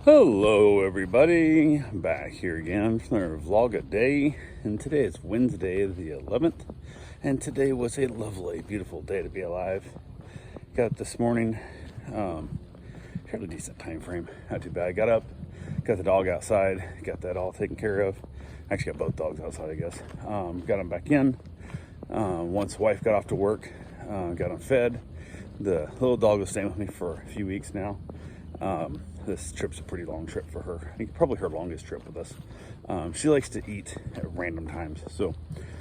Hello everybody, back here again for another vlog a day, and today is Wednesday the 11th, and today was a lovely, beautiful day to be alive. Got up this morning, fairly decent time frame, not too bad. Got up, got the dog outside, got that all taken care of. Actually got both dogs outside, I guess. Got them back in. Once wife got off to work, got them fed. The little dog was staying with me for a few weeks now. This trip's a pretty long trip for her. I think probably her longest trip with us. She likes to eat at random times, so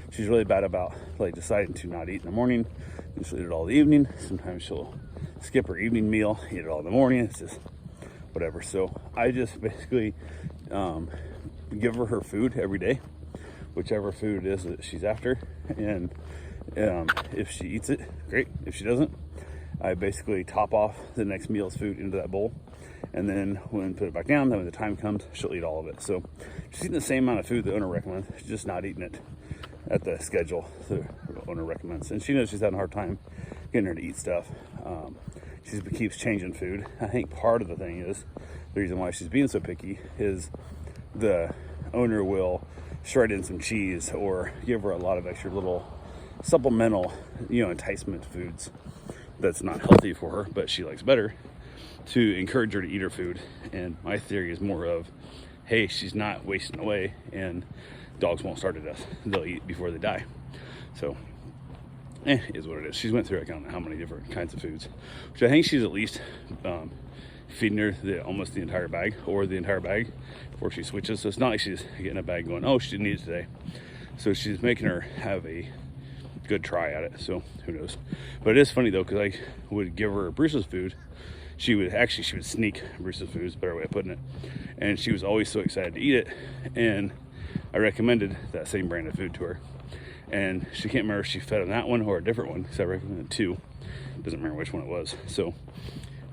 she's really bad about like deciding to not eat in the morning and she'll eat it all the evening. Sometimes she'll skip her evening meal, eat it all in the morning. It's just whatever. So I just basically give her food every day, whichever food it is that she's after, and if she eats it, great. If she doesn't, I basically top off the next meal's food into that bowl, and then when put it back down, then when the time comes, she'll eat all of it. So she's eating the same amount of food the owner recommends. She's just not eating it at the schedule the owner recommends. And she knows she's having a hard time getting her to eat stuff. She keeps changing food. I think part of the thing is, the reason why she's being so picky is the owner will shred in some cheese or give her a lot of extra little supplemental, enticement foods that's not healthy for her, but she likes better, to encourage her to eat her food. And my theory is more of, hey, she's not wasting away, and dogs won't starve to death. They'll eat before they die. So, is what it is. She's went through, I don't know how many different kinds of foods, which I think she's at least feeding her almost the entire bag, or the entire bag, before she switches. So it's not like she's getting a bag going, oh, she didn't eat it today. So she's making her have a good try at it. So who knows? But it is funny though, because I would give her Bruce's food. She would sneak Bruce's food, is a better way of putting it, and she was always so excited to eat it. And I recommended that same brand of food to her, and she can't remember if she fed on that one or a different one, because I recommended two. Doesn't remember which one it was, so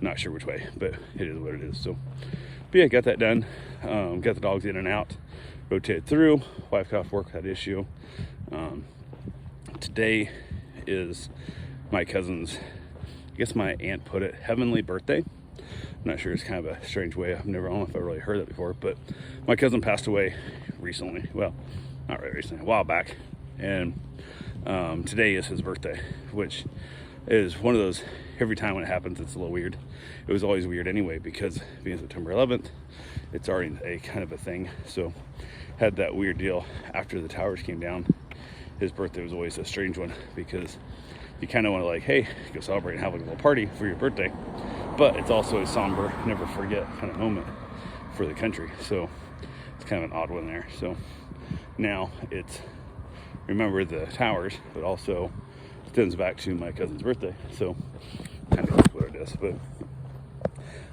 not sure which way, but it is what it is. So, but yeah, got that done. Got the dogs in and out, rotated through. Wife got off work, had issue. Today is my cousin's, I guess my aunt put it, heavenly birthday. I'm not sure, it's kind of a strange way. I don't know if I've really heard that before, but my cousin passed away recently. Well, not really recently, a while back. And today is his birthday, which is one of those, every time when it happens, it's a little weird. It was always weird anyway, because being September 11th, it's already a kind of a thing. So had that weird deal after the towers came down. His birthday was always a strange one, because you kind of want to like, hey, go celebrate and have like a little party for your birthday, but it's also a somber, never forget kind of moment for the country. So it's kind of an odd one there. So now it's remember the towers, but also stems back to my cousin's birthday. So kind of what it is. But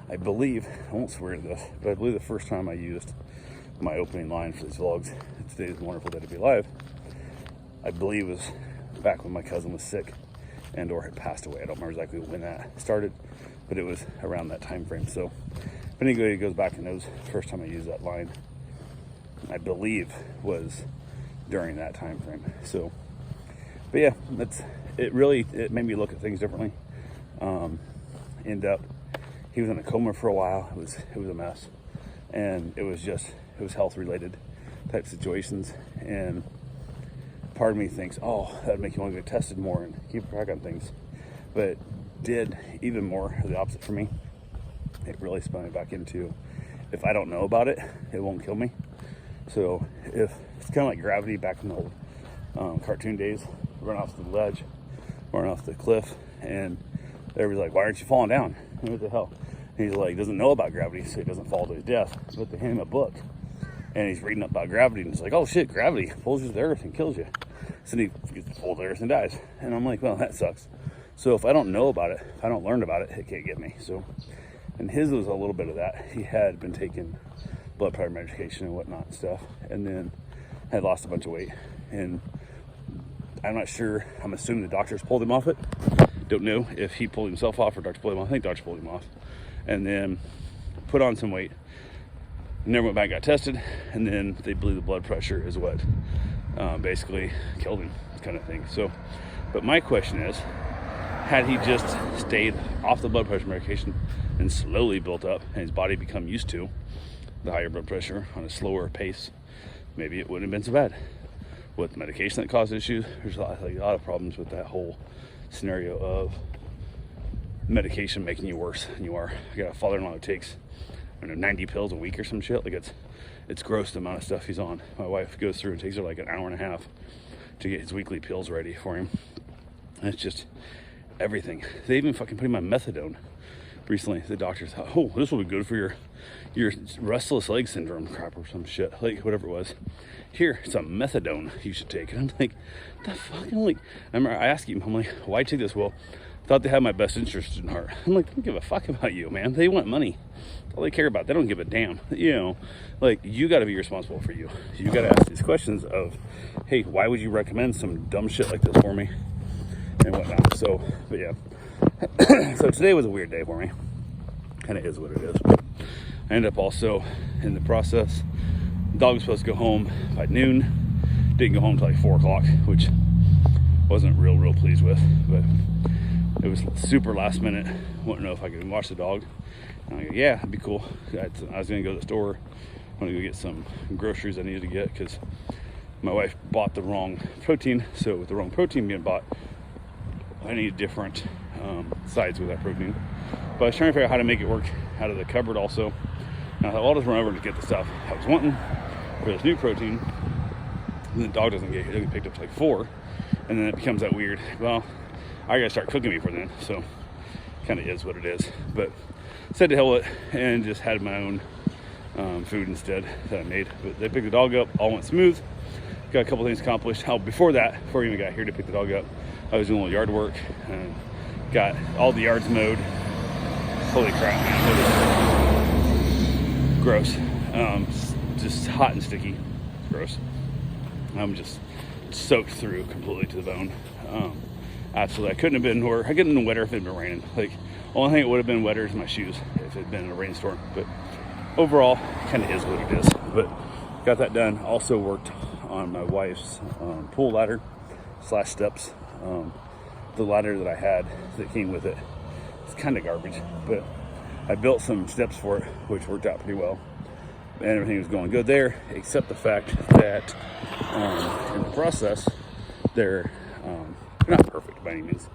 I believe, I won't swear to this, but I believe the first time I used my opening line for these vlogs, "Today is a wonderful day to be alive," I believe it was back when my cousin was sick and or had passed away. I don't remember exactly when that started, but it was around that time frame. So if anybody goes back and knows, the first time I used that line, I believe, was during that time frame. So, but yeah, it made me look at things differently. He was in a coma for a while. It was a mess, and it was health related type situations. And part of me thinks, oh, that'd make you want to get tested more and keep track on things. But it did even more the opposite for me. It really spun me back into, if I don't know about it, it won't kill me. So if it's kind of like Gravity back in the old cartoon days, run off the ledge, run off the cliff, and everybody's like, why aren't you falling down? What the hell? And he's like, doesn't know about gravity, so he doesn't fall to his death. But they hand him a book, and he's reading up about gravity, and he's like, oh shit, gravity pulls you to the earth and kills you. So he gets pulled to the earth and dies. And I'm like, well, that sucks. So if I don't know about it, if I don't learn about it, it can't get me. So, and his was a little bit of that. He had been taking blood pressure medication and whatnot and stuff, and then had lost a bunch of weight. And I'm not sure, I'm assuming the doctors pulled him off it. Don't know if he pulled himself off or doctor pulled him off. I think doctor pulled him off. And then put on some weight. Never went back and got tested. And then they believe the blood pressure is what basically killed him, kind of thing. So, but my question is, had he just stayed off the blood pressure medication, and slowly built up, and his body become used to the higher blood pressure on a slower pace, maybe it wouldn't have been so bad. With medication that caused issues, there's a lot of problems with that whole scenario of medication making you worse than you are. I got a father-in-law who takes, I don't know, 90 pills a week or some shit. Like it's gross the amount of stuff he's on. My wife goes through and takes her like an hour and a half to get his weekly pills ready for him. And it's just everything. They even fucking put him on methadone recently. The doctor thought, oh, this will be good for your restless leg syndrome crap or some shit, like whatever it was. Here, some methadone you should take. And I'm like, the fucking, like, I remember I asked him, I'm like, why take this? Well, thought they had my best interest in heart. I'm like, they don't give a fuck about you, man. They want money. That's all they care about. They don't give a damn. You know, like, you got to be responsible for you. You got to ask these questions of, hey, why would you recommend some dumb shit like this for me and whatnot? So, but yeah. So today was a weird day for me. Kind of is what it is. I ended up also in the process. The dog was supposed to go home by noon. Didn't go home until like 4 o'clock, which wasn't real pleased with. But it was super last minute. Wanted to know if I could watch the dog. And I go, yeah, that'd be cool. I was gonna go to the store. I want to go get some groceries I needed to get because my wife bought the wrong protein. So with the wrong protein being bought, I need different sides with that protein. But I was trying to figure out how to make it work out of the cupboard also. And I thought, well, I'll just run over to get the stuff I was wanting for this new protein. And the dog doesn't get picked up to like 4. And then it becomes that weird, well, I gotta start cooking before then. So kind of is what it is. But said to hell with it and just had my own food instead that I made. But they picked the dog up, all went smooth. Got a couple things accomplished. Before that, before I even got here to pick the dog up, I was doing a little yard work and got all the yards mowed. Holy crap, man. It was gross. Just hot and sticky. Gross. I'm just soaked through completely to the bone. Absolutely. I couldn't have been, or I couldn't have been wetter if it had been raining. Like, only thing it would have been wetter is my shoes if it had been a rainstorm. But overall, kind of is what it is. But got that done. Also worked on my wife's pool ladder / steps. The ladder that I had that came with it, it's kind of garbage, but I built some steps for it, which worked out pretty well. And everything was going good there, except the fact that in the process, they're not perfect by any means,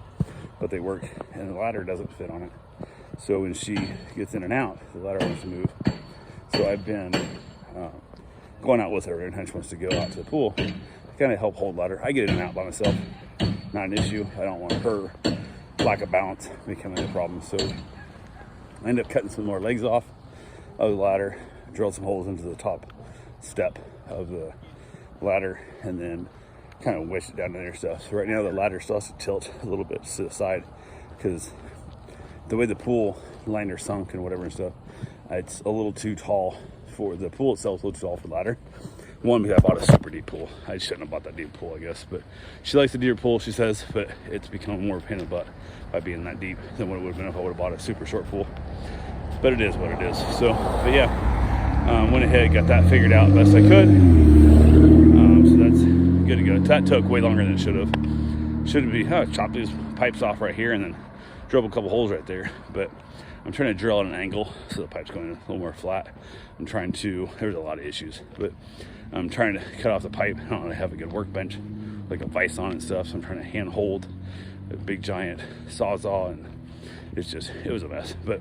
but they work, and the ladder doesn't fit on it. So when she gets in and out, the ladder wants to move. So I've been going out with her, and she wants to go out to the pool to kind of help hold the ladder. I get in and out by myself, not an issue. I don't want her lack of balance becoming a problem. So I end up cutting some more legs off of the ladder, drilled some holes into the top step of the ladder, and then kind of wedged it down to their stuff. So right now the ladder still has to tilt a little bit to the side because the way the pool liner sunk and whatever and stuff, it's a little too tall for the pool itself. A little too tall for the ladder. One, because I bought a super deep pool. I shouldn't have bought that deep pool, I guess. But she likes the deeper pool, she says, but it's become more a pain in the butt by being that deep than what it would have been if I would have bought a super short pool. But it is what it is. So, but yeah, went ahead, got that figured out best I could. So that's good to go. That took way longer than it should have. Should be chop these pipes off right here and then drill a couple holes right there. But I'm trying to drill at an angle so the pipe's going a little more flat. I'm trying to, there's a lot of issues, but I'm trying to cut off the pipe. I don't really have a good workbench, like a vise on it and stuff. So I'm trying to hand hold a big giant Sawzall, and it's just, it was a mess, but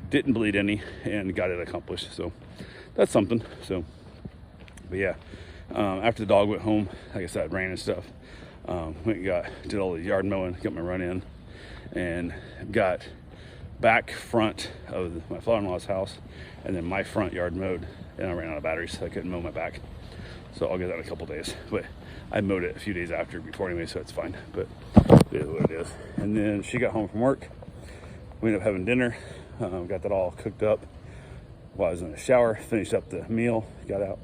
didn't bleed any and got it accomplished. So that's something. So, but yeah, after the dog went home, like I said, rain and stuff, went and did all the yard mowing, got my run in, and got back front of my father-in-law's house and then my front yard mowed, and I ran out of batteries, so I couldn't mow my back. So I'll get that in a couple days, but I mowed it a few days after before anyway, so it's fine, but it is what it is. And then she got home from work, we ended up having dinner, got that all cooked up while I was in the shower, finished up the meal, got out,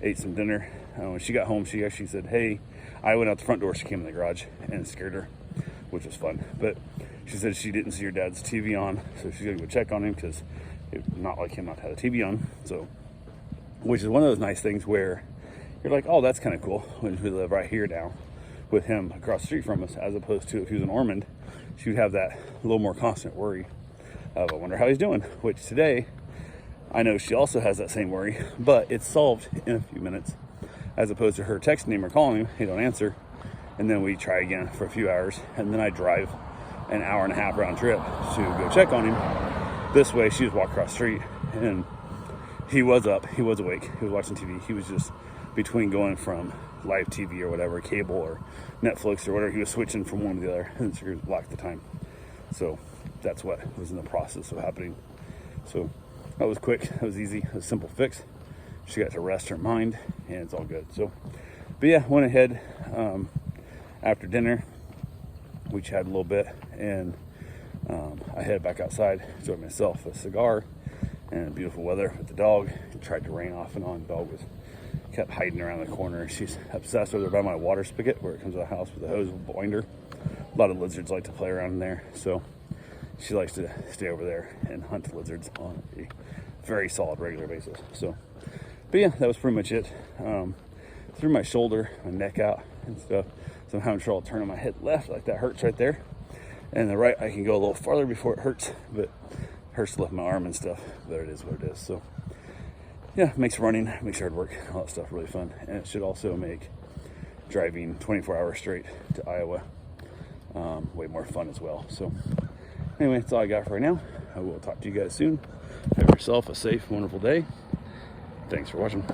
ate some dinner. When she got home, she actually said, hey, I went out the front door, she came in the garage, and it scared her, which was fun. But she said she didn't see her dad's TV on, so she's gonna go check on him because it's not like him not to have a TV on. So, which is one of those nice things where you're like, oh, that's kind of cool when we live right here now with him across the street from us, as opposed to if he was in Ormond, she would have that a little more constant worry of I wonder how he's doing, which today I know she also has that same worry, but it's solved in a few minutes, as opposed to her texting him or calling him, he don't answer, and then we try again for a few hours, and then I drive an hour and a half round trip to go check on him. This way, she just walked across the street, and he was up, he was awake, he was watching TV. He was just between going from live TV or whatever, cable or Netflix or whatever. He was switching from one to the other, and so he blocked the time. So that's what was in the process of happening. So that was quick, that was easy, it was a simple fix. She got to rest her mind, and it's all good. So, but yeah, went ahead after dinner. We chatted a little bit, and I headed back outside, enjoyed myself a cigar and beautiful weather with the dog. It tried to rain off and on. The dog kept hiding around the corner. She's obsessed with her by my water spigot where it comes to the house with a hose binder. A lot of lizards like to play around in there, so she likes to stay over there and hunt lizards on a very solid regular basis. So, but yeah, that was pretty much it. Threw my shoulder, my neck out and stuff. So I'm having trouble turning my head left, like that hurts right there. And the right, I can go a little farther before it hurts, but it hurts to lift my arm and stuff. But it is what it is. So yeah, makes running, makes hard work, all that stuff really fun. And it should also make driving 24 hours straight to Iowa way more fun as well. So anyway, that's all I got for right now. I will talk to you guys soon. Have yourself a safe, wonderful day. Thanks for watching.